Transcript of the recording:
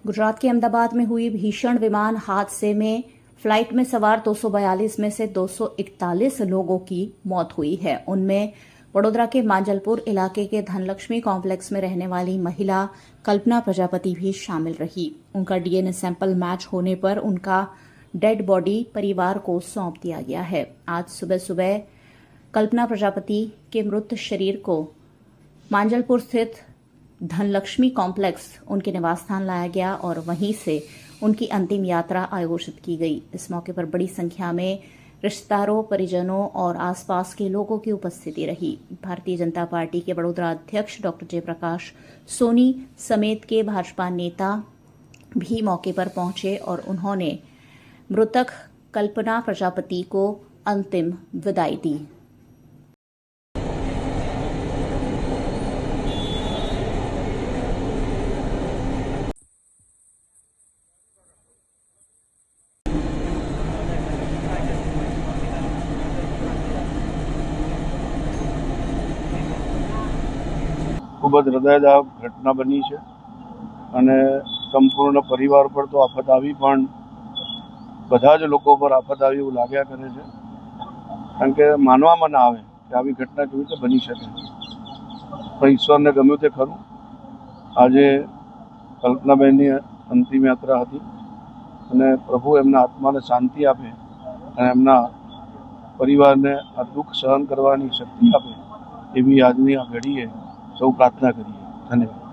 गुजरात के अहमदाबाद में हुई भीषण विमान हादसे में फ्लाइट में सवार 242 में से 241 लोगों की मौत हुई है। उनमें वडोदरा के मांजलपुर इलाके के धनलक्ष्मी कॉम्प्लेक्स में रहने वाली महिला कल्पना प्रजापति भी शामिल रही। उनका डीएनए सैंपल मैच होने पर उनका डेड बॉडी परिवार को सौंप दिया गया है। आज सुबह सुबह कल्पना प्रजापति के मृत शरीर को मांजलपुर स्थित धनलक्ष्मी कॉम्प्लेक्स उनके निवास स्थान लाया गया और वहीं से उनकी अंतिम यात्रा आयोजित की गई। इस मौके पर बड़ी संख्या में रिश्तेदारों, परिजनों और आसपास के लोगों की उपस्थिति रही। भारतीय जनता पार्टी के वडोदरा अध्यक्ष डॉक्टर जयप्रकाश सोनी समेत के भाजपा नेता भी मौके पर पहुंचे और उन्होंने मृतक कल्पना प्रजापति को अंतिम विदाई दी। खूब ज हृदयदायक घटना बनी है અને સંપૂર્ણ પરિવાર પર તો આફત આવી, પણ બધા જ લોકો પર આફત આવી એવું લાગ્યા કરે છે, કારણ કે માનવામાં ના આવે કે આવી ઘટના કેવી રીતે બની શકે। પણ ઈશ્વરને ગમ્યું તે ખરું। આજે કલ્પનાબેનની અંતિમ યાત્રા હતી અને પ્રભુ એમના આત્માને શાંતિ આપે અને એમના પરિવારને આ દુઃખ સહન કરવાની શક્તિ આપે એવી આજની આ ઘડીએ સૌ પ્રાર્થના કરીએ। ધન્યવાદ।